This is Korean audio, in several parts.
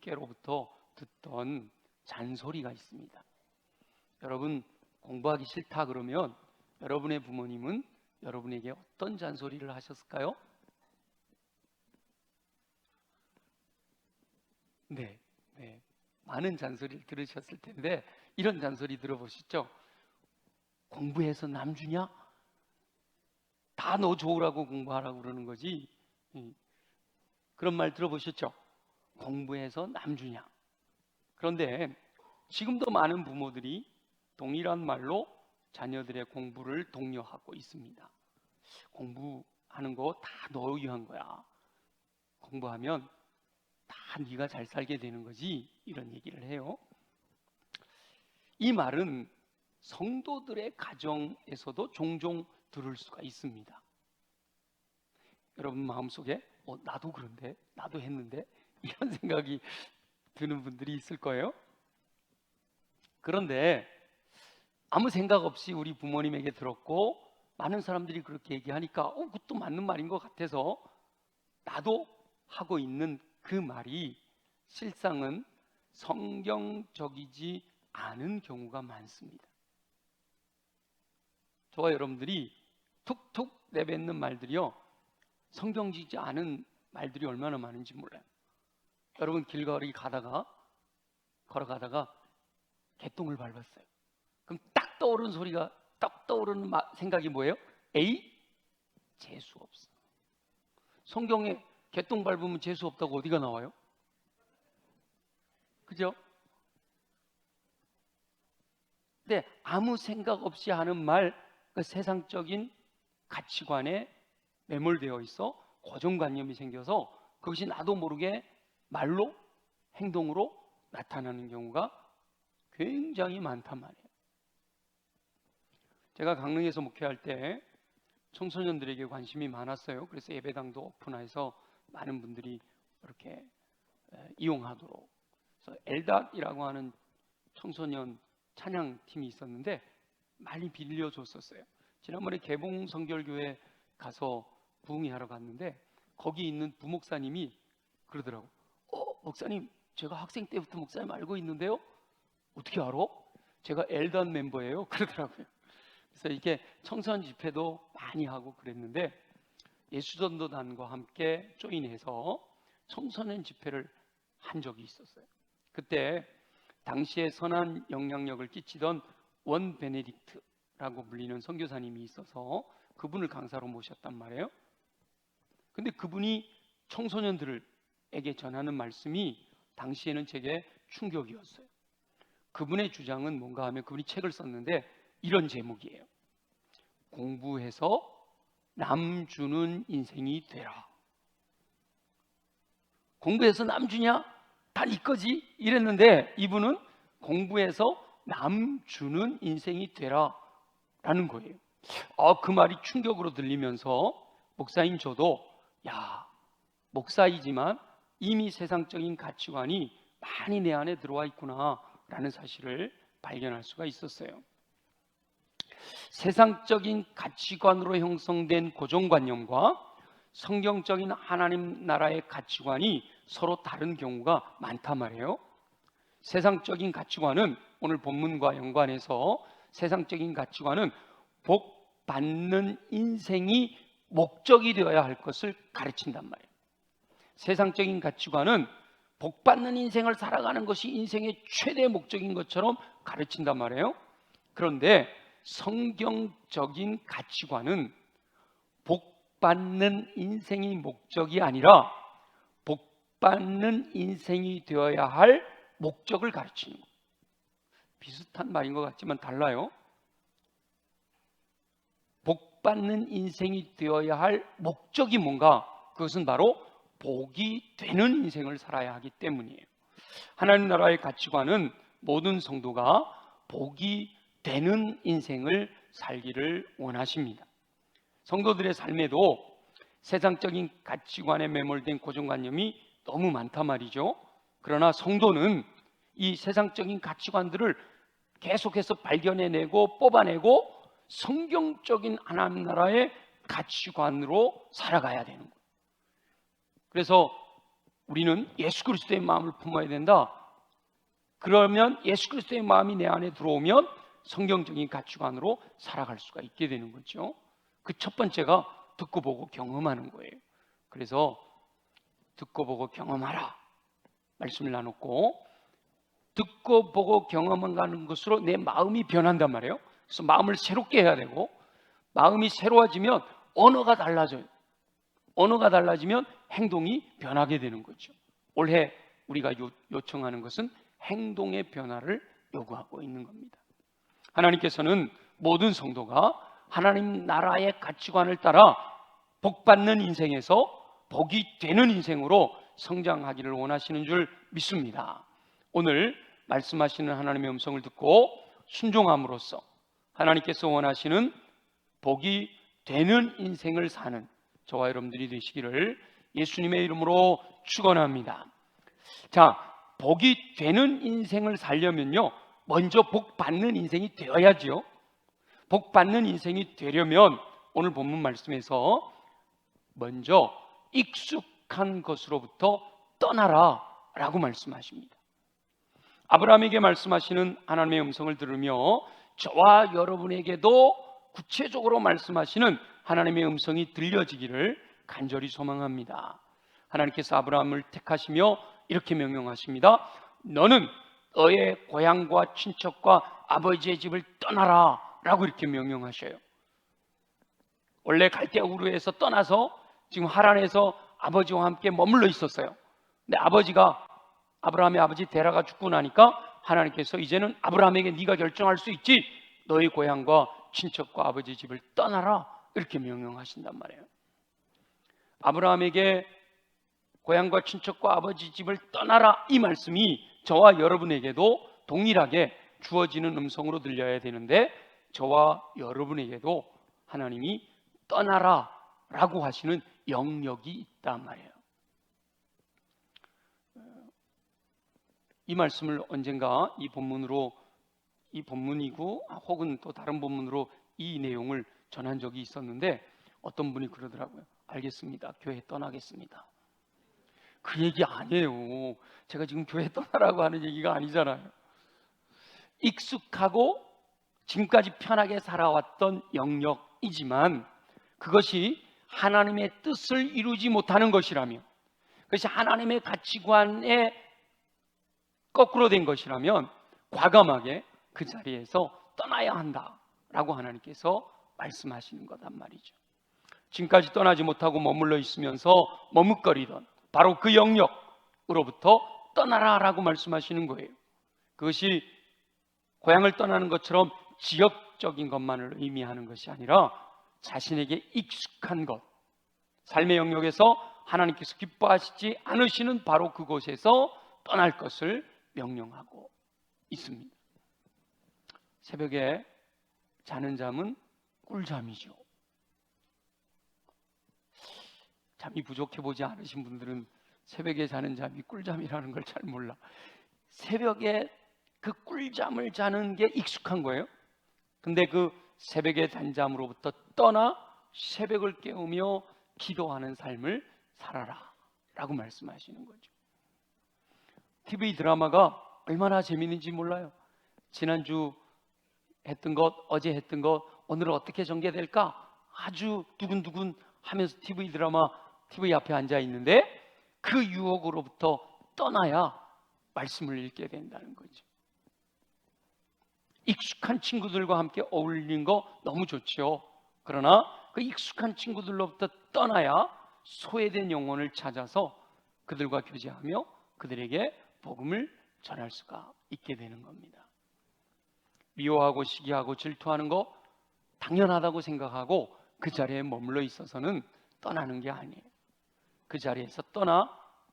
가족께로부터 듣던 잔소리가 있습니다. 여러분, 공부하기 싫다 그러면 여러분의 부모님은 여러분에게 어떤 잔소리를 하셨을까요? 네, 많은 잔소리를 들으셨을 텐데 이런 잔소리 들어보셨죠? 공부해서 남 주냐? 다 너 좋으라고 공부하라고 그러는 거지. 그런 말 들어보셨죠? 공부해서 남 주냐? 그런데 지금도 많은 부모들이 동일한 말로 자녀들의 공부를 독려하고 있습니다. 공부하는 거 다 너 위한 거야. 공부하면 다 네가 잘 살게 되는 거지. 이런 얘기를 해요. 이 말은 성도들의 가정에서도 종종 들을 수가 있습니다. 여러분 마음속에 나도 그런데, 나도 했는데 이런 생각이 드는 분들이 있을 거예요. 그런데 아무 생각 없이 우리 부모님에게 들었고 많은 사람들이 그렇게 얘기하니까 그것도 맞는 말인 것 같아서 나도 하고 있는 그 말이 실상은 성경적이지 않은 경우가 많습니다. 저와 여러분들이 툭툭 내뱉는 말들이요, 성경적이지 않은 말들이 얼마나 많은지 몰라요. 여러분 길거리 걸어가다가 개똥을 밟았어요. 그럼 딱 떠오르는 소리가, 딱 떠오르는 생각이 뭐예요? 에이? 재수 없어. 성경에 개똥 밟으면 재수 없다고 어디가 나와요? 그죠? 근데 아무 생각 없이 하는 말, 그 세상적인 가치관에 매몰되어 있어 고정관념이 생겨서 그것이 나도 모르게 말로, 행동으로 나타나는 경우가 굉장히 많단 말이에요. 제가 강릉에서 목회할 때 청소년들에게 관심이 많았어요. 그래서 예배당도 오픈해서 많은 분들이 이렇게 이용하도록. 그래서 엘닷이라고 하는 청소년 찬양팀이 있었는데 많이 빌려줬었어요. 지난번에 개봉성결교회 가서 부흥회하러 갔는데 거기 있는 부목사님이 그러더라고. 목사님, 제가 학생 때부터 목사님 알고 있는데요? 어떻게 알아? 제가 엘단 멤버예요. 그러더라고요. 그래서 이게 청소년 집회도 많이 하고 그랬는데 예수전도단과 함께 조인해서 청소년 집회를 한 적이 있었어요. 그때 당시에 선한 영향력을 끼치던 원 베네딕트라고 불리는 선교사님이 있어서 그분을 강사로 모셨단 말이에요. 근데 그분이 청소년들에게 전하는 말씀이 당시에는 제게 충격이었어요. 그분의 주장은 뭔가 하면 그분이 책을 썼는데 이런 제목이에요. 공부해서 남 주는 인생이 되라. 공부해서 남 주냐? 다 네 거지? 이랬는데 이분은 공부해서 남 주는 인생이 되라 라는 거예요. 그 말이 충격으로 들리면서 목사인 저도 목사이지만 이미 세상적인 가치관이 많이 내 안에 들어와 있구나 라는 사실을 발견할 수가 있었어요. 세상적인 가치관으로 형성된 고정관념과 성경적인 하나님 나라의 가치관이 서로 다른 경우가 많단 말이에요. 세상적인 가치관은 오늘 본문과 연관해서 세상적인 가치관은 복 받는 인생이 목적이 되어야 할 것을 가르친단 말이에요. 세상적인 가치관은 복 받는 인생을 살아가는 것이 인생의 최대 목적인 것처럼 가르친단 말이에요. 그런데 성경적인 가치관은 복 받는 인생이 목적이 아니라 복 받는 인생이 되어야 할 목적을 가르치는 거예요. 비슷한 말인 것 같지만 달라요. 복 받는 인생이 되어야 할 목적이 뭔가? 그것은 바로 복이 되는 인생을 살아야 하기 때문이에요. 하나님 나라의 가치관은 모든 성도가 복이 되는 인생을 살기를 원하십니다. 성도들의 삶에도 세상적인 가치관에 매몰된 고정관념이 너무 많단 말이죠. 그러나 성도는 이 세상적인 가치관들을 계속해서 발견해내고 뽑아내고 성경적인 하나님 나라의 가치관으로 살아가야 되는 거예요. 그래서 우리는 예수 그리스도의 마음을 품어야 된다. 그러면 예수 그리스도의 마음이 내 안에 들어오면 성경적인 가치관으로 살아갈 수가 있게 되는 거죠. 그 첫 번째가 듣고 보고 경험하는 거예요. 그래서 듣고 보고 경험하라 말씀을 나눴고, 듣고 보고 경험하는 것으로 내 마음이 변한단 말이에요. 그래서 마음을 새롭게 해야 되고, 마음이 새로워지면 언어가 달라져요. 언어가 달라지면 행동이 변하게 되는 거죠. 올해 우리가 요청하는 것은 행동의 변화를 요구하고 있는 겁니다. 하나님께서는 모든 성도가 하나님 나라의 가치관을 따라 복받는 인생에서 복이 되는 인생으로 성장하기를 원하시는 줄 믿습니다. 오늘 말씀하시는 하나님의 음성을 듣고 순종함으로써 하나님께서 원하시는 복이 되는 인생을 사는 저와 여러분들이 되시기를 예수님의 이름으로 축원합니다. 자, 복이 되는 인생을 살려면요, 먼저 복 받는 인생이 되어야지요. 복 받는 인생이 되려면 오늘 본문 말씀에서 먼저 익숙한 것으로부터 떠나라 라고 말씀하십니다. 아브라함에게 말씀하시는 하나님의 음성을 들으며 저와 여러분에게도 구체적으로 말씀하시는 하나님의 음성이 들려지기를 간절히 소망합니다. 하나님께서 아브라함을 택하시며 이렇게 명령하십니다. 너는 너의 고향과 친척과 아버지의 집을 떠나라 라고 이렇게 명령하셔요. 원래 갈대아 우르에서 떠나서 지금 하란에서 아버지와 함께 머물러 있었어요. 근데 아브라함의 아버지 데라가 죽고 나니까 하나님께서 이제는 아브라함에게 네가 결정할 수 있지, 너의 고향과 친척과 아버지 집을 떠나라 이렇게 명령하신단 말이에요. 아브라함에게 고향과 친척과 아버지 집을 떠나라 이 말씀이 저와 여러분에게도 동일하게 주어지는 음성으로 들려야 되는데, 저와 여러분에게도 하나님이 떠나라 라고 하시는 영역이 있단 말이에요. 이 말씀을 언젠가 이 본문이고 혹은 또 다른 본문으로 이 내용을 전한 적이 있었는데, 어떤 분이 그러더라고요. 알겠습니다, 교회 떠나겠습니다. 그 얘기 아니에요. 제가 지금 교회 떠나라고 하는 얘기가 아니잖아요. 익숙하고 지금까지 편하게 살아왔던 영역이지만 그것이 하나님의 뜻을 이루지 못하는 것이라며, 그것이 하나님의 가치관에 거꾸로 된 것이라면 과감하게 그 자리에서 떠나야 한다라고 하나님께서 말씀하시는 거단 말이죠. 지금까지 떠나지 못하고 머물러 있으면서 머뭇거리던 바로 그 영역으로부터 떠나라라고 말씀하시는 거예요. 그것이 고향을 떠나는 것처럼 지역적인 것만을 의미하는 것이 아니라 자신에게 익숙한 것, 삶의 영역에서 하나님께서 기뻐하시지 않으시는 바로 그곳에서 떠날 것을 명령하고 있습니다. 새벽에 자는 잠은 꿀잠이죠. 잠이 부족해 보지 않으신 분들은 새벽에 자는 잠이 꿀잠이라는 걸 잘 몰라. 새벽에 그 꿀잠을 자는 게 익숙한 거예요. 근데 그 새벽에 잔잠으로부터 떠나 새벽을 깨우며 기도하는 삶을 살아라 라고 말씀하시는 거죠. TV 드라마가 얼마나 재미있는지 몰라요. 지난주 했던 것, 어제 했던 것, 오늘은 어떻게 전개될까? 아주 두근두근 하면서 TV 앞에 앉아 있는데 그 유혹으로부터 떠나야 말씀을 읽게 된다는 거죠. 익숙한 친구들과 함께 어울리는 거 너무 좋죠. 그러나 그 익숙한 친구들로부터 떠나야 소외된 영혼을 찾아서 그들과 교제하며 그들에게 복음을 전할 수가 있게 되는 겁니다. 미워하고 시기하고 질투하는 거 당연하다고 생각하고 그 자리에 머물러 있어서는 떠나는 게 아니에요. 그 자리에서 떠나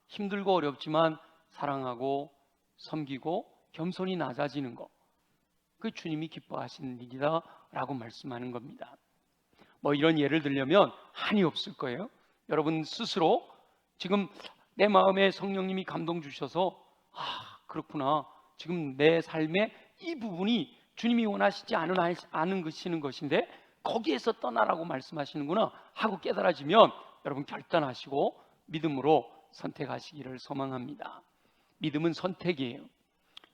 힘들고 어렵지만 사랑하고 섬기고 겸손히 낮아지는 거, 그 주님이 기뻐하시는 일이다 라고 말씀하는 겁니다. 뭐 이런 예를 들려면 한이 없을 거예요. 여러분 스스로 지금 내 마음에 성령님이 감동 주셔서 그렇구나, 지금 내 삶의 이 부분이 주님이 원하시지 않은 것인데 거기에서 떠나라고 말씀하시는구나 하고 깨달아지면 여러분 결단하시고 믿음으로 선택하시기를 소망합니다. 믿음은 선택이에요.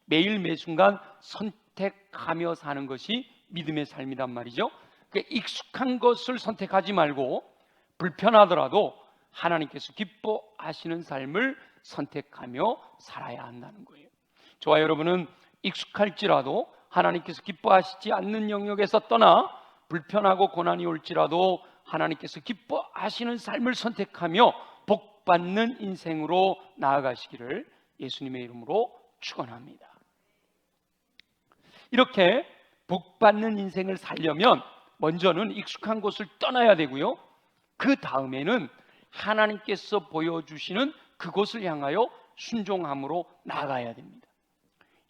매일 매순간 선택하며 사는 것이 믿음의 삶이란 말이죠. 그러니까 익숙한 것을 선택하지 말고 불편하더라도 하나님께서 기뻐하시는 삶을 선택하며 살아야 한다는 거예요. 저와 여러분은 익숙할지라도 하나님께서 기뻐하시지 않는 영역에서 떠나 불편하고 고난이 올지라도 하나님께서 기뻐하시는 삶을 선택하며 복받는 인생으로 나아가시기를 예수님의 이름으로 축원합니다. 이렇게 복받는 인생을 살려면 먼저는 익숙한 곳을 떠나야 되고요, 그 다음에는 하나님께서 보여주시는 그곳을 향하여 순종함으로 나아가야 됩니다.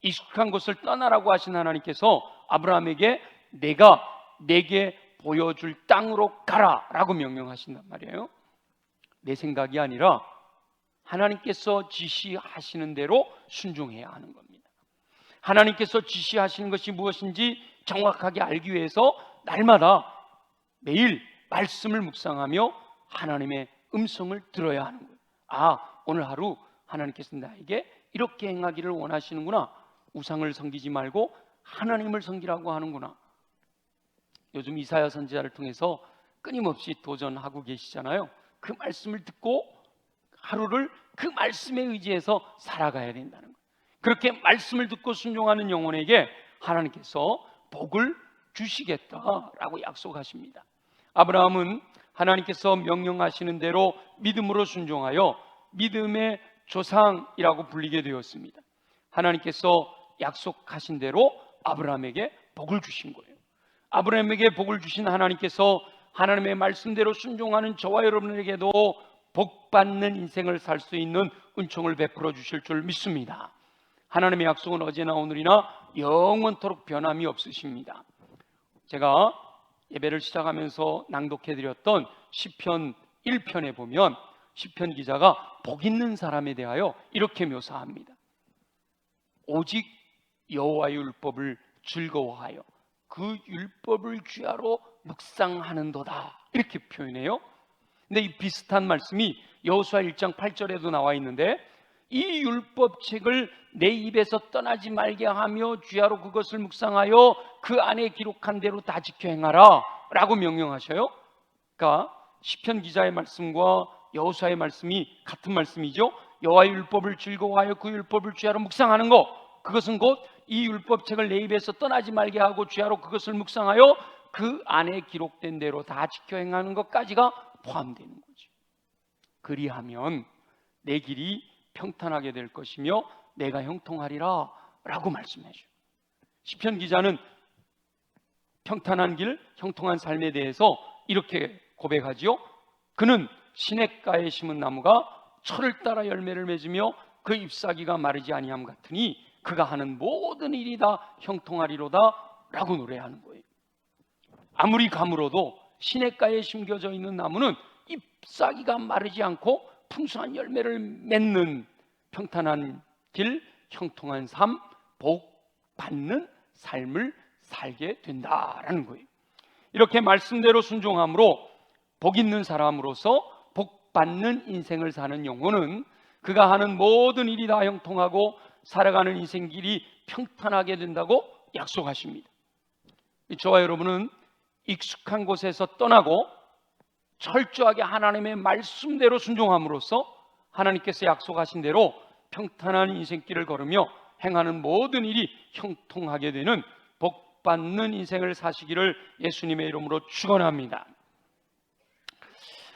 익숙한 곳을 떠나라고 하신 하나님께서 아브라함에게 내가 내게 보여줄 땅으로 가라 라고 명령하신단 말이에요. 내 생각이 아니라 하나님께서 지시하시는 대로 순종해야 하는 겁니다. 하나님께서 지시하시는 것이 무엇인지 정확하게 알기 위해서 날마다 매일 말씀을 묵상하며 하나님의 음성을 들어야 하는 거예요. 아, 오늘 하루 하나님께서 나에게 이렇게 행하기를 원하시는구나. 우상을 섬기지 말고 하나님을 섬기라고 하는구나. 요즘 이사야 선지자를 통해서 끊임없이 도전하고 계시잖아요. 그 말씀을 듣고 하루를 그 말씀에 의지해서 살아가야 된다는 거예요. 그렇게 말씀을 듣고 순종하는 영혼에게 하나님께서 복을 주시겠다라고 약속하십니다. 아브라함은 하나님께서 명령하시는 대로 믿음으로 순종하여 믿음의 조상이라고 불리게 되었습니다. 하나님께서 약속하신 대로 아브라함에게 복을 주신 거예요. 아브라함에게 복을 주신 하나님께서 하나님의 말씀대로 순종하는 저와 여러분에게도 복받는 인생을 살 수 있는 은총을 베풀어 주실 줄 믿습니다. 하나님의 약속은 어제나 오늘이나 영원토록 변함이 없으십니다. 제가 예배를 시작하면서 낭독해드렸던 시편 1편에 보면 시편 기자가 복 있는 사람에 대하여 이렇게 묘사합니다. 오직 여호와의 율법을 즐거워하여 그 율법을 주야로 묵상하는도다, 이렇게 표현해요. 근데 이 비슷한 말씀이 여호수아 1장 8절에도 나와 있는데, 이 율법책을 내 입에서 떠나지 말게 하며 주야로 그것을 묵상하여 그 안에 기록한 대로 다 지켜 행하라 라고 명령하셔요. 그러니까 시편 기자의 말씀과 여호수아의 말씀이 같은 말씀이죠. 여호와의 율법을 즐거워하여 그 율법을 주야로 묵상하는 것, 그것은 곧 이 율법책을 내 입에서 떠나지 말게 하고 주야로 그것을 묵상하여 그 안에 기록된 대로 다 지켜 행하는 것까지가 포함되는 거죠. 그리하면 내 길이 평탄하게 될 것이며 내가 형통하리라 라고 말씀해 주죠. 시편 기자는 평탄한 길, 형통한 삶에 대해서 이렇게 고백하지요. 그는 시냇가에 심은 나무가 철을 따라 열매를 맺으며 그 잎사귀가 마르지 아니함 같으니 그가 하는 모든 일이 다 형통하리로다 라고 노래하는 거예요. 아무리 가물어도 시냇가에 심겨져 있는 나무는 잎사귀가 마르지 않고 풍성한 열매를 맺는 평탄한 길, 형통한 삶, 복 받는 삶을 살게 된다라는 거예요. 이렇게 말씀대로 순종함으로 복 있는 사람으로서 복 받는 인생을 사는 영혼은 그가 하는 모든 일이 다 형통하고 살아가는 인생 길이 평탄하게 된다고 약속하십니다. 저와 여러분은 익숙한 곳에서 떠나고 철저하게 하나님의 말씀대로 순종함으로써 하나님께서 약속하신 대로 평탄한 인생길을 걸으며 행하는 모든 일이 형통하게 되는 복받는 인생을 사시기를 예수님의 이름으로 축원합니다.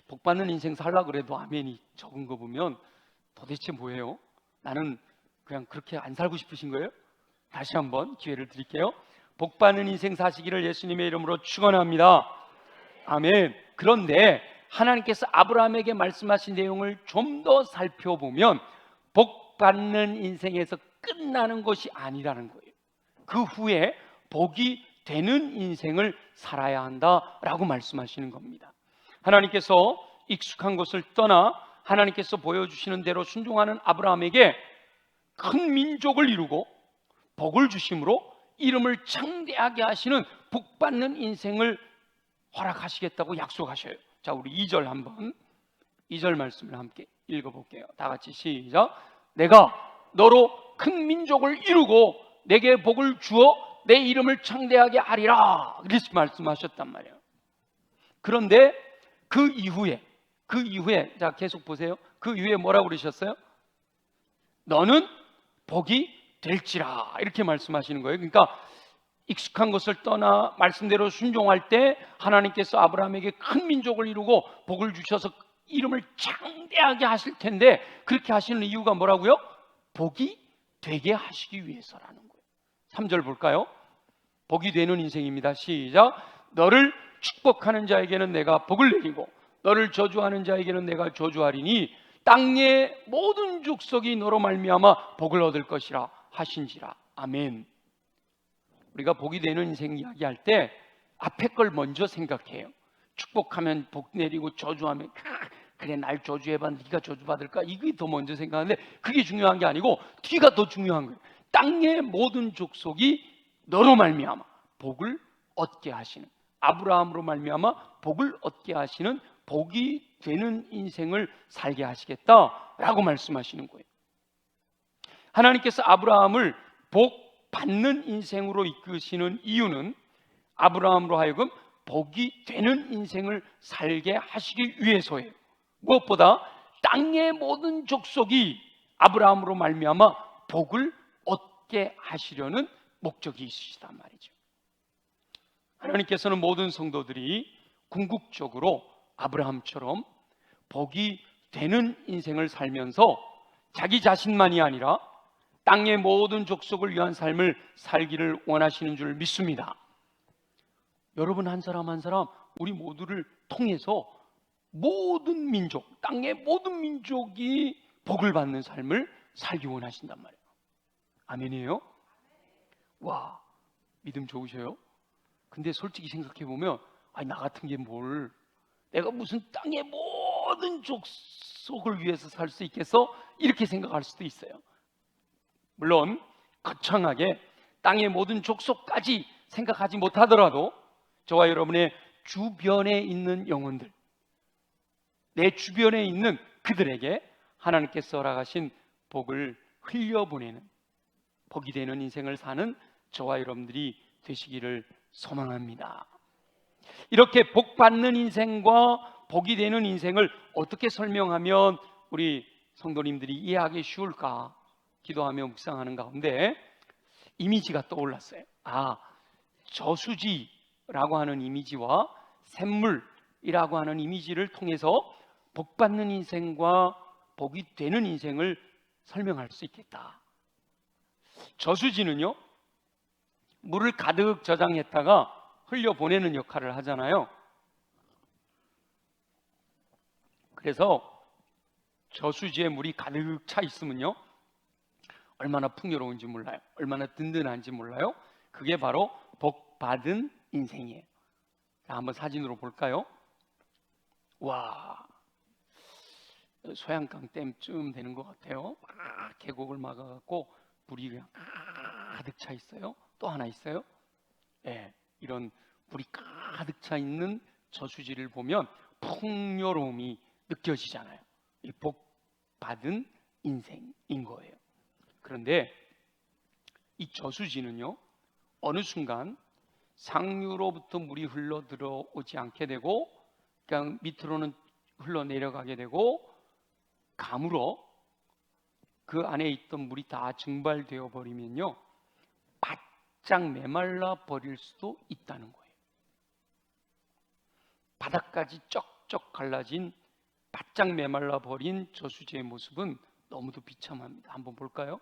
복받는 인생 살라 그래도 아멘이 적은 거 보면 도대체 뭐예요? 나는 그냥 그렇게 안 살고 싶으신 거예요? 다시 한번 기회를 드릴게요. 복받는 인생 사시기를 예수님의 이름으로 축원합니다. 아멘. 그런데 하나님께서 아브라함에게 말씀하신 내용을 좀 더 살펴보면 복받는 인생에서 끝나는 것이 아니라는 거예요. 그 후에 복이 되는 인생을 살아야 한다라고 말씀하시는 겁니다. 하나님께서 익숙한 곳을 떠나 하나님께서 보여주시는 대로 순종하는 아브라함에게 큰 민족을 이루고 복을 주심으로 이름을 창대하게 하시는 복받는 인생을 허락하시겠다고 약속하셔요. 자, 우리 2절 한번 2절 말씀을 함께 읽어볼게요. 다 같이 시작. 내가 너로 큰 민족을 이루고 내게 복을 주어 내 이름을 창대하게 하리라, 이렇게 말씀하셨단 말이에요. 그런데 그 이후에 자 계속 보세요. 그 이후에 뭐라고 그러셨어요? 너는 복이 될지라, 이렇게 말씀하시는 거예요. 그러니까 익숙한 것을 떠나 말씀대로 순종할 때 하나님께서 아브라함에게 큰 민족을 이루고 복을 주셔서 이름을 창대하게 하실 텐데, 그렇게 하시는 이유가 뭐라고요? 복이 되게 하시기 위해서라는 거예요. 3절 볼까요? 복이 되는 인생입니다. 시작. 너를 축복하는 자에게는 내가 복을 내리고 너를 저주하는 자에게는 내가 저주하리니 땅의 모든 족속이 너로 말미암아 복을 얻을 것이라 하신지라. 아멘. 우리가 복이 되는 인생 이야기할 때 앞에 걸 먼저 생각해요. 축복하면 복 내리고 저주하면 그래 날 저주해봐 네가 저주받을까, 이게 더 먼저 생각하는데 그게 중요한 게 아니고 뒤가 더 중요한 거예요. 땅의 모든 족속이 너로 말미암아 복을 얻게 하시는, 아브라함으로 말미암아 복을 얻게 하시는 복이 되는 인생을 살게 하시겠다라고 말씀하시는 거예요. 하나님께서 아브라함을 복 받는 인생으로 이끄시는 이유는 아브라함으로 하여금 복이 되는 인생을 살게 하시기 위해서예요. 무엇보다 땅의 모든 족속이 아브라함으로 말미암아 복을 얻게 하시려는 목적이 있으시단 말이죠. 하나님께서는 모든 성도들이 궁극적으로 아브라함처럼 복이 되는 인생을 살면서 자기 자신만이 아니라 땅의 모든 족속을 위한 삶을 살기를 원하시는 줄 믿습니다. 여러분 한 사람 한 사람 우리 모두를 통해서 모든 민족, 땅의 모든 민족이 복을 받는 삶을 살기 원하신단 말이에요. 아멘이에요? 와, 믿음 좋으셔요? 근데 솔직히 생각해 보면 나 같은 게 뭘, 내가 무슨 땅의 모든 족속을 위해서 살 수 있겠어? 이렇게 생각할 수도 있어요. 물론 거창하게 땅의 모든 족속까지 생각하지 못하더라도 저와 여러분의 주변에 있는 영혼들, 내 주변에 있는 그들에게 하나님께서 허락하신 복을 흘려보내는, 복이 되는 인생을 사는 저와 여러분들이 되시기를 소망합니다. 이렇게 복 받는 인생과 복이 되는 인생을 어떻게 설명하면 우리 성도님들이 이해하기 쉬울까 기도하며 묵상하는 가운데 이미지가 떠올랐어요. 저수지라고 하는 이미지와 샘물이라고 하는 이미지를 통해서 복 받는 인생과 복이 되는 인생을 설명할 수 있겠다. 저수지는요, 물을 가득 저장했다가 흘려보내는 역할을 하잖아요. 그래서 저수지에 물이 가득 차 있으면요, 얼마나 풍요로운지 몰라요. 얼마나 든든한지 몰라요. 그게 바로 복 받은 인생이에요. 자, 한번 사진으로 볼까요? 와, 소양강 댐쯤 되는 것 같아요. 계곡을 막아갖고 물이 그냥 가득 차 있어요. 또 하나 있어요. 이런 물이 가득 차 있는 저수지를 보면 풍요로움이 느껴지잖아요. 이 복 받은 인생인 거예요. 그런데 이 저수지는요, 어느 순간 상류로부터 물이 흘러 들어오지 않게 되고 그냥 밑으로는 흘러 내려가게 되고 가물어 그 안에 있던 물이 다 증발되어 버리면요, 바짝 메말라 버릴 수도 있다는 거예요. 바닥까지 쩍쩍 갈라진 바짝 메말라 버린 저수지의 모습은 너무도 비참합니다. 한번 볼까요?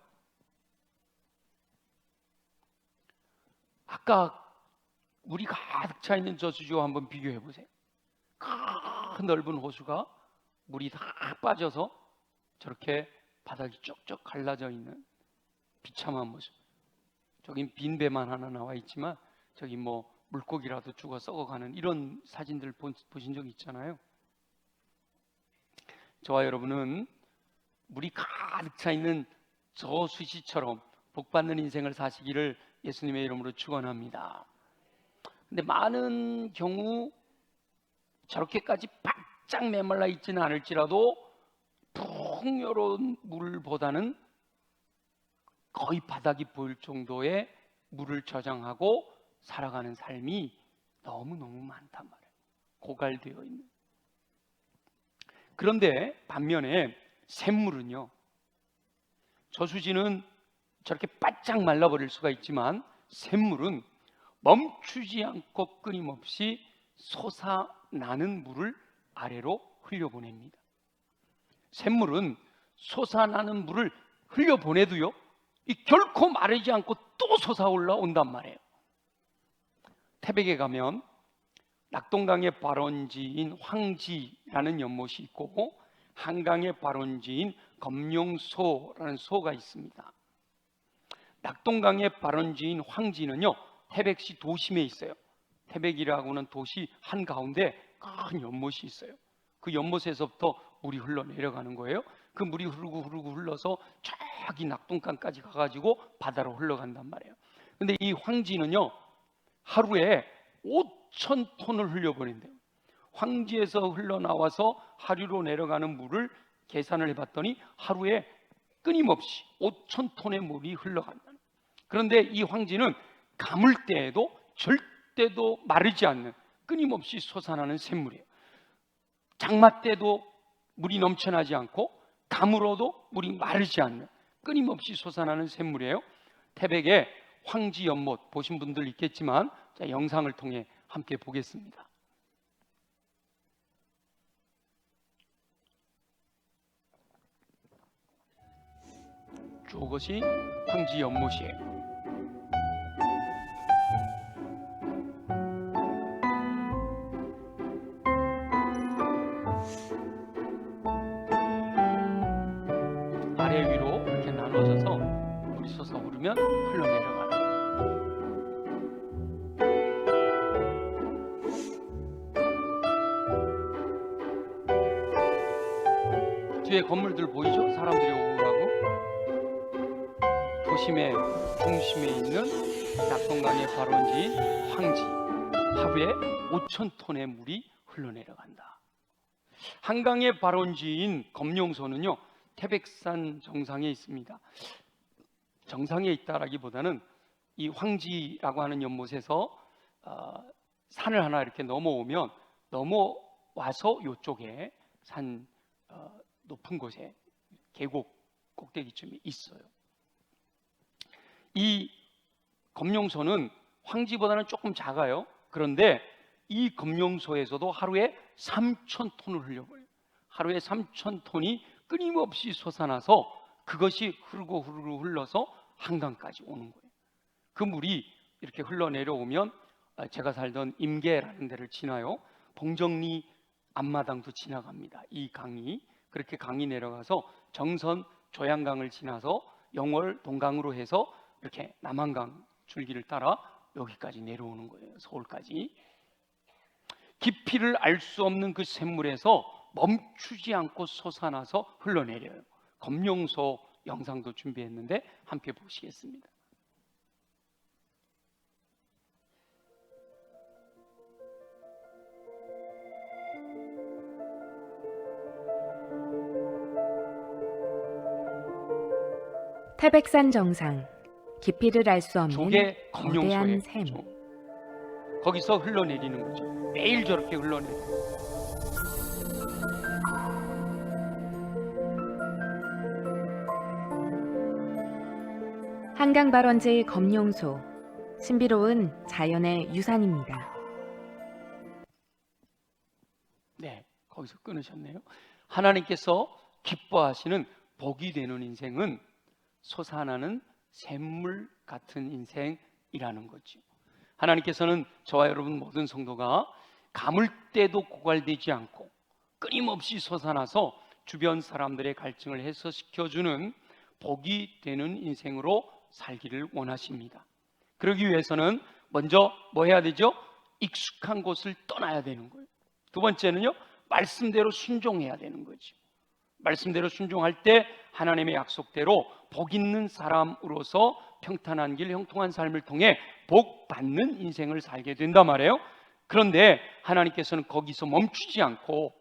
아까 물이 가득 차 있는 저수지와 한번 비교해 보세요. 큰 넓은 호수가 물이 다 빠져서 저렇게 바닥이 쪽쪽 갈라져 있는 비참한 모습. 저긴 빈 배만 하나 나와 있지만 저기 물고기라도 죽어 썩어가는 이런 사진들 보신 적 있잖아요. 저와 여러분은 물이 가득 차 있는 저수지처럼 복받는 인생을 사시기를 예수님의 이름으로 축원합니다. 근데 많은 경우 저렇게까지 바짝 메말라 있지는 않을지라도 풍요로운 물보다는 거의 바닥이 보일 정도의 물을 저장하고 살아가는 삶이 너무너무 많단 말이에요. 고갈되어 있는. 그런데 반면에 샘물은요, 저수지는 저렇게 바짝 말라버릴 수가 있지만 샘물은 멈추지 않고 끊임없이 솟아나는 물을 아래로 흘려보냅니다. 샘물은 솟아나는 물을 흘려보내도요, 결코 마르지 않고 또 솟아올라온단 말이에요. 태백에 가면 낙동강의 발원지인 황지라는 연못이 있고 한강의 발원지인 검룡소라는 소가 있습니다. 낙동강의 발원지인 황지는요, 태백시 도심에 있어요. 태백이라고는 도시 한가운데 큰 연못이 있어요. 그 연못에서부터 물이 흘러내려가는 거예요. 그 물이 흐르고 흘러서 저기 낙동강까지 가가지고 바다로 흘러간단 말이에요. 근데 이 황지는요, 하루에 5,000톤을 흘려버린대요. 황지에서 흘러나와서 하류로 내려가는 물을 계산을 해봤더니 하루에 끊임없이 5,000톤의 물이 흘러간다. 그런데 이 황지는 가물 때에도 절대도 마르지 않는 끊임없이 솟아나는 샘물이에요. 장마 때도 물이 넘쳐나지 않고 가물어도 물이 마르지 않는 끊임없이 솟아나는 샘물이에요. 태백의 황지 연못 보신 분들 있겠지만, 자, 영상을 통해 함께 보겠습니다. 저것이 황지 연못이에요. 아래 위로 이렇게 나눠져서 물이 솟아오르면 흘러내려가는. 뒤에 건물들 보이죠? 사람들이 오고 가고. 도심의 중심에 있는 낙동강의 발원지인 황지, 하루에 5,000톤의 물이 흘러내려간다. 한강의 발원지인 검룡소는요, 태백산 정상에 있습니다. 정상에 있다라기보다는 이 황지라고 하는 연못에서 산을 하나 이렇게 넘어와서 이쪽에 산 높은 곳에 계곡 꼭대기쯤에 있어요. 이 검룡소는 황지보다는 조금 작아요. 그런데 이 검룡소에서도 하루에 3,000톤을 흘려버려요. 하루에 3,000톤이 끊임없이 솟아나서 그것이 흐르고 흘러서 한강까지 오는 거예요. 그 물이 이렇게 흘러내려오면 제가 살던 임계라는 데를 지나요. 봉정리 앞마당도 지나갑니다. 이 강이 그렇게 강이 내려가서 정선 조양강을 지나서 영월 동강으로 해서 이렇게 남한강 줄기를 따라 여기까지 내려오는 거예요. 서울까지. 깊이를 알 수 없는 그 샘물에서 멈추지 않고 솟아나서 흘러내려요. 검룡소 영상도 준비했는데 함께 보시겠습니다. 태백산 정상, 깊이를 알 수 없는 저게 거대한 샘. 거기서 흘러내리는 거죠. 매일 저렇게 흘러내려. 한강 발원지의 검룡소, 신비로운 자연의 유산입니다. 네, 거기서 끊으셨네요. 하나님께서 기뻐하시는 복이 되는 인생은 솟아나는 샘물 같은 인생이라는 거죠. 하나님께서는 저와 여러분 모든 성도가 가물 때도 고갈되지 않고 끊임없이 솟아나서 주변 사람들의 갈증을 해소시켜주는 복이 되는 인생으로 살기를 원하십니다. 그러기 위해서는 먼저 뭐 해야 되죠? 익숙한 곳을 떠나야 되는 거예요. 두 번째는요, 말씀대로 순종해야 되는 거죠. 말씀대로 순종할 때 하나님의 약속대로 복 있는 사람으로서 평탄한 길, 형통한 삶을 통해 복 받는 인생을 살게 된단 말이에요. 그런데 하나님께서는 거기서 멈추지 않고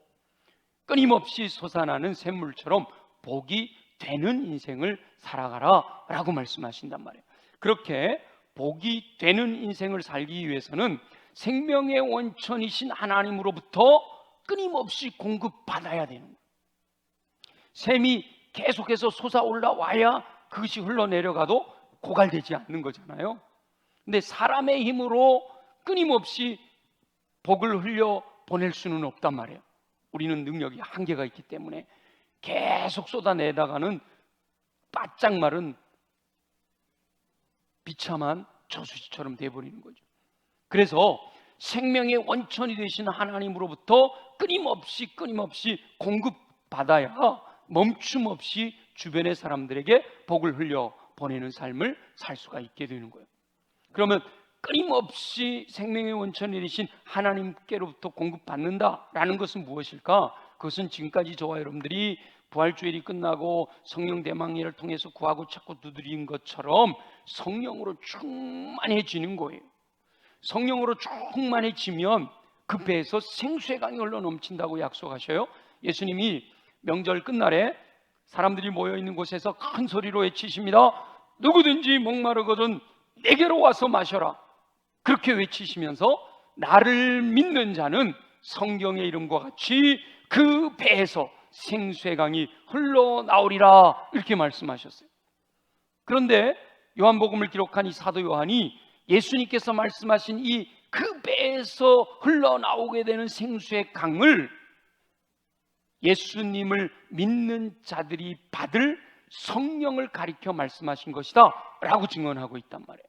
끊임없이 솟아나는 샘물처럼 복이 되는 인생을 살아가라 라고 말씀하신단 말이에요. 그렇게 복이 되는 인생을 살기 위해서는 생명의 원천이신 하나님으로부터 끊임없이 공급받아야 되는 거예요. 샘이 계속해서 솟아올라와야 그것이 흘러내려가도 고갈되지 않는 거잖아요. 근데 사람의 힘으로 끊임없이 복을 흘려 보낼 수는 없단 말이에요. 우리는 능력이 한계가 있기 때문에 계속 쏟아내다가는 바짝 마른 비참한 저수지처럼 돼버리는 거죠. 그래서 생명의 원천이 되신 하나님으로부터 끊임없이 공급받아야 멈춤 없이 주변의 사람들에게 복을 흘려 보내는 삶을 살 수가 있게 되는 거예요. 그러면 끊임없이 생명의 원천이 되신 하나님께로부터 공급받는다라는 것은 무엇일까? 그것은 지금까지 저와 여러분들이 부활주일이 끝나고 성령 대망예를 통해서 구하고 찾고 두드린 것처럼 성령으로 충만해지는 거예요. 성령으로 충만해지면 그 배에서 생수의 강이 흘러 넘친다고 약속하셔요. 예수님이 명절 끝날에 사람들이 모여있는 곳에서 큰 소리로 외치십니다. 누구든지 목마르거든 내게로 와서 마셔라. 그렇게 외치시면서 나를 믿는 자는 성경의 이름과 같이 그 배에서 생수의 강이 흘러나오리라 이렇게 말씀하셨어요. 그런데 요한복음을 기록한 이 사도 요한이 예수님께서 말씀하신 이 그 배에서 흘러나오게 되는 생수의 강을 예수님을 믿는 자들이 받을 성령을 가리켜 말씀하신 것이다 라고 증언하고 있단 말이에요.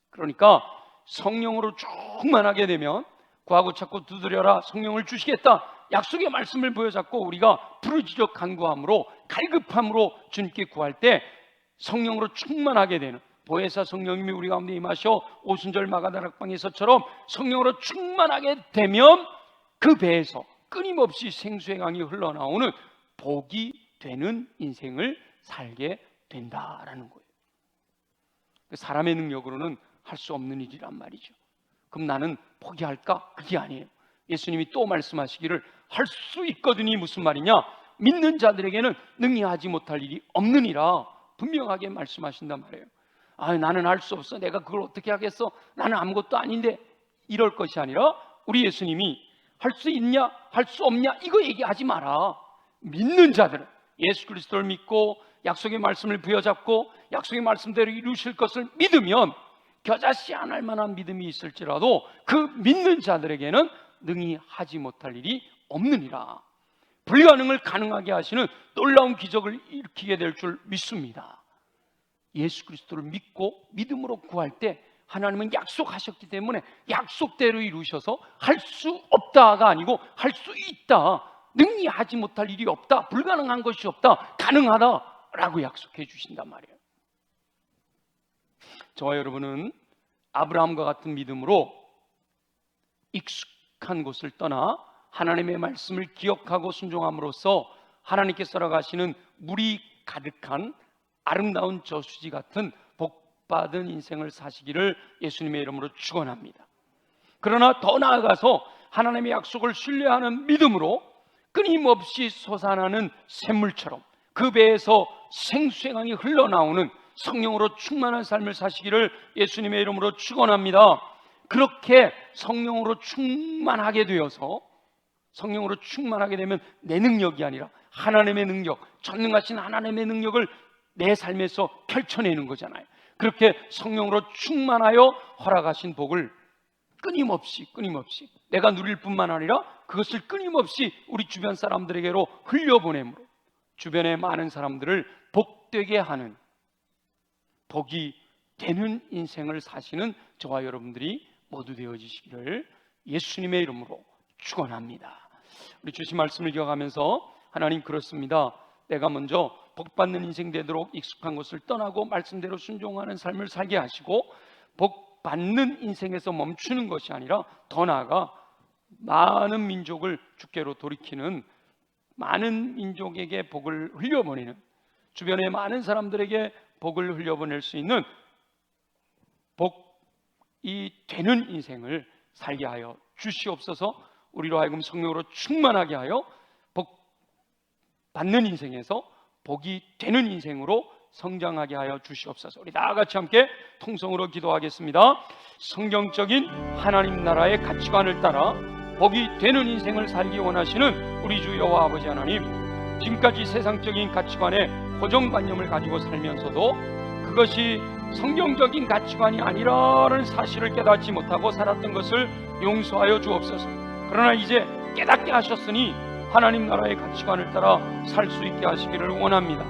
그러니까 성령으로 충만하게 되면 구하고 찾고 두드려라 성령을 주시겠다 약속의 말씀을 보여잡고 우리가 부르짖어 간구함으로 갈급함으로 주님께 구할 때 성령으로 충만하게 되는 보혜사 성령님이 우리 가운데 임하셔 오순절 마가다락방에서처럼 성령으로 충만하게 되면 그 배에서 끊임없이 생수의 강이 흘러나오는 복이 되는 인생을 살게 된다라는 거예요. 사람의 능력으로는 할 수 없는 일이란 말이죠. 그럼 나는 포기할까? 그게 아니에요. 예수님이 또 말씀하시기를 할 수 있거든이 무슨 말이냐? 믿는 자들에게는 능히 하지 못할 일이 없느니라 분명하게 말씀하신단 말이에요. 아, 나는 할 수 없어. 내가 그걸 어떻게 하겠어? 나는 아무것도 아닌데 이럴 것이 아니라 우리 예수님이 할 수 있냐? 할 수 없냐? 이거 얘기하지 마라. 믿는 자들은 예수 그리스도를 믿고 약속의 말씀을 부여잡고 약속의 말씀대로 이루실 것을 믿으면 겨자씨 안 할 만한 믿음이 있을지라도 그 믿는 자들에게는 능히 하지 못할 일이 없느니라. 불가능을 가능하게 하시는 놀라운 기적을 일으키게 될 줄 믿습니다. 예수 그리스도를 믿고 믿음으로 구할 때 하나님은 약속하셨기 때문에 약속대로 이루셔서 할 수 없다가 아니고 할 수 있다. 능히 하지 못할 일이 없다. 불가능한 것이 없다. 가능하다라고 약속해 주신단 말이에요. 저와 여러분은 아브라함과 같은 믿음으로 익숙한 곳을 떠나 하나님의 말씀을 기억하고 순종함으로써 하나님께 살아가시는 물이 가득한 아름다운 저수지 같은 복받은 인생을 사시기를 예수님의 이름으로 축원합니다. 그러나 더 나아가서 하나님의 약속을 신뢰하는 믿음으로 끊임없이 솟아나는 샘물처럼 그 배에서 생수의 강이 흘러나오는 성령으로 충만한 삶을 사시기를 예수님의 이름으로 축원합니다. 그렇게 성령으로 충만하게 되어서 성령으로 충만하게 되면 내 능력이 아니라 하나님의 능력, 전능하신 하나님의 능력을 내 삶에서 펼쳐내는 거잖아요. 그렇게 성령으로 충만하여 허락하신 복을 끊임없이 내가 누릴 뿐만 아니라 그것을 끊임없이 우리 주변 사람들에게로 흘려보내므로 주변의 많은 사람들을 복되게 하는 복이 되는 인생을 사시는 저와 여러분들이 모두 되어지시기를 예수님의 이름으로 축원합니다. 우리 주신 말씀을 기억하면서 하나님 그렇습니다. 내가 먼저 복받는 인생 되도록 익숙한 곳을 떠나고 말씀대로 순종하는 삶을 살게 하시고 복받는 인생에서 멈추는 것이 아니라 더 나아가 많은 민족을 주께로 돌이키는 많은 민족에게 복을 흘려보내는 주변의 많은 사람들에게 복을 흘려보낼 수 있는 복이 되는 인생을 살게 하여 주시옵소서. 우리로 하여금 성령으로 충만하게 하여 복 받는 인생에서 복이 되는 인생으로 성장하게 하여 주시옵소서. 우리 다 같이 함께 통성으로 기도하겠습니다. 성경적인 하나님 나라의 가치관을 따라 복이 되는 인생을 살기 원하시는 우리 주 여호와 아버지 하나님, 지금까지 세상적인 가치관에 고정관념을 가지고 살면서도 그것이 성경적인 가치관이 아니라는 사실을 깨닫지 못하고 살았던 것을 용서하여 주옵소서. 그러나 이제 깨닫게 하셨으니 하나님 나라의 가치관을 따라 살 수 있게 하시기를 원합니다.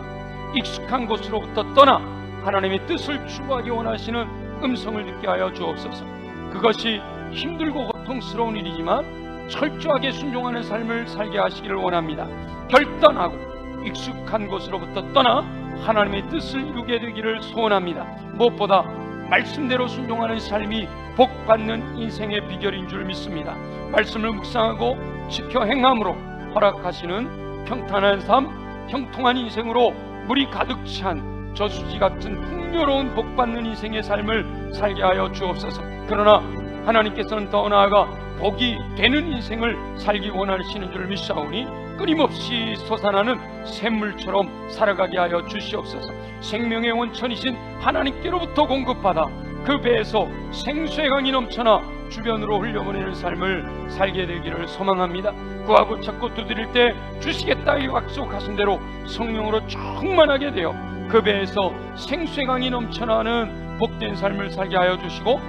익숙한 곳으로부터 떠나 하나님의 뜻을 추구하기 원하시는 음성을 듣게 하여 주옵소서. 그것이 힘들고 고통스러운 일이지만 철저하게 순종하는 삶을 살게 하시기를 원합니다. 결단하고 익숙한 곳으로부터 떠나 하나님의 뜻을 이루게 되기를 소원합니다. 무엇보다 말씀대로 순종하는 삶이 복받는 인생의 비결인 줄 믿습니다. 말씀을 묵상하고 지켜 행함으로 허락하시는 평탄한 삶, 형통한 인생으로 물이 가득 찬 저수지 같은 풍요로운 복받는 인생의 삶을 살게 하여 주옵소서. 그러나 하나님께서는 더 나아가 복이 되는 인생을 살기 원하시는 줄 믿사오니 끊임없이 솟아나는 샘물처럼 살아가게 하여 주시옵소서. 생명의 원천이신 하나님께로부터 공급받아 그 배에서 생수의 강이 넘쳐나 주변으로 흘려보내는 삶을 살게 되기를 소망합니다. 구하고 찾고 두드릴 때 주시겠다 약속하신 대로 성령으로 충만하게 되어 그 배에서 생수의 강이 넘쳐나는 복된 삶을 살게 하여 주시고,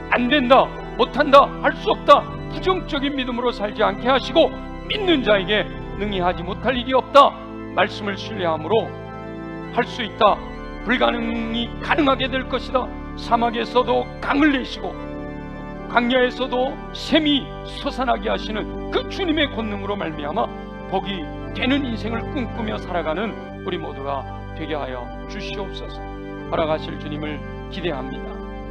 안 된다, 못한다, 할 수 없다, 부정적인 믿음으로 살지 않게 하시고, 믿는 자에게 능히 하지 못할 일이 없다, 말씀을 신뢰함으로 할 수 있다, 불가능이 가능하게 될 것이다, 사막에서도 강을 내시고 광야에서도 샘이 솟아나게 하시는 그 주님의 권능으로 말미암아 복이 되는 인생을 꿈꾸며 살아가는 우리 모두가 되게 하여 주시옵소서. 허락하실 주님을 기대합니다.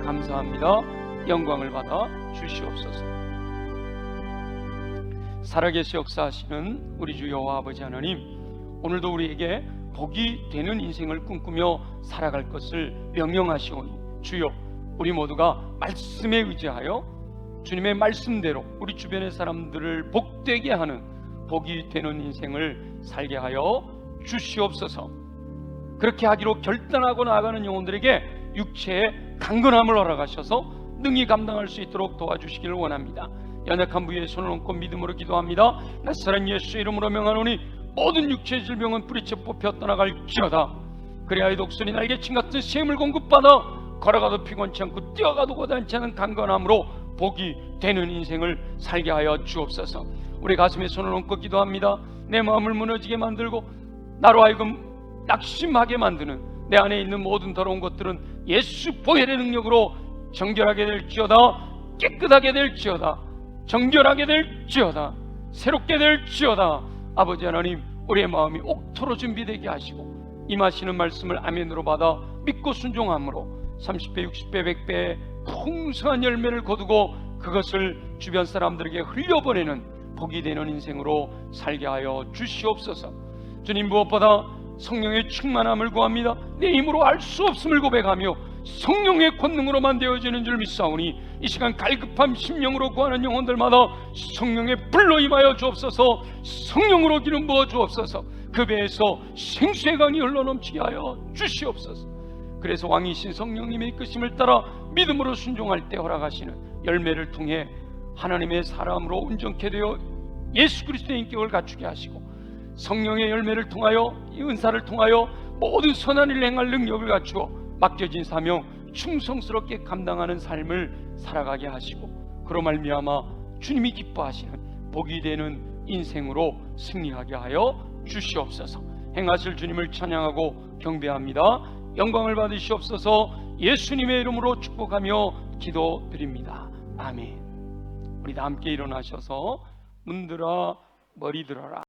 감사합니다. 영광을 받아 주시옵소서. 살아계시 역사하시는 우리 주 여호와 아버지 하나님, 오늘도 우리에게 복이 되는 인생을 꿈꾸며 살아갈 것을 명령하시오니 주여, 우리 모두가 말씀에 의지하여 주님의 말씀대로 우리 주변의 사람들을 복되게 하는 복이 되는 인생을 살게 하여 주시옵소서. 그렇게 하기로 결단하고 나아가는 영혼들에게 육체의 강건함을 허락하셔서 능히 감당할 수 있도록 도와주시기를 원합니다. 연약한 부위에 손을 얹고 믿음으로 기도합니다. 나사렛 예수의 이름으로 명하노니 모든 육체의 질병은 뿌리째 뽑혀 떠나갈지어다. 그래야 독수리 날개친 같은 샘을 공급받아 걸어가도 피곤치 않고 뛰어가도 고단치 않은 강건함으로 복이 되는 인생을 살게 하여 주옵소서. 우리 가슴에 손을 얹고 기도합니다. 내 마음을 무너지게 만들고 나로 하여금 낙심하게 만드는 내 안에 있는 모든 더러운 것들은 예수 보혈의 능력으로 정결하게 될지어다. 깨끗하게 될지어다. 정결하게 될지어다. 새롭게 될지어다. 아버지 하나님, 우리의 마음이 옥토로 준비되게 하시고 임하시는 말씀을 아멘으로 받아 믿고 순종함으로 30배, 60배, 100배의 풍성한 열매를 거두고 그것을 주변 사람들에게 흘려보내는 복이 되는 인생으로 살게 하여 주시옵소서. 주님, 무엇보다 성령의 충만함을 구합니다. 내 힘으로 할 수 없음을 고백하며 성령의 권능으로만 되어지는 줄 믿사오니 이 시간 갈급함 심령으로 구하는 영혼들마다 성령의 불로 임하여 주옵소서. 성령으로 기름 부어 주옵소서. 그 배에서 생수의 강이 흘러넘치게 하여 주시옵소서. 그래서 왕이신 성령님의 이끄심을 따라 믿음으로 순종할 때 허락하시는 열매를 통해 하나님의 사람으로 온전케 되어 예수 그리스도의 인격을 갖추게 하시고, 성령의 열매를 통하여 이 은사를 통하여 모든 선한 일을 행할 능력을 갖추어 맡겨진 사명 충성스럽게 감당하는 삶을 살아가게 하시고, 그로 말미암아 주님이 기뻐하시는 복이 되는 인생으로 승리하게 하여 주시옵소서. 행하실 주님을 찬양하고 경배합니다. 영광을 받으시옵소서. 예수님의 이름으로 축복하며 기도드립니다. 아멘. 우리 다 함께 일어나셔서 문들아 머리 들어라.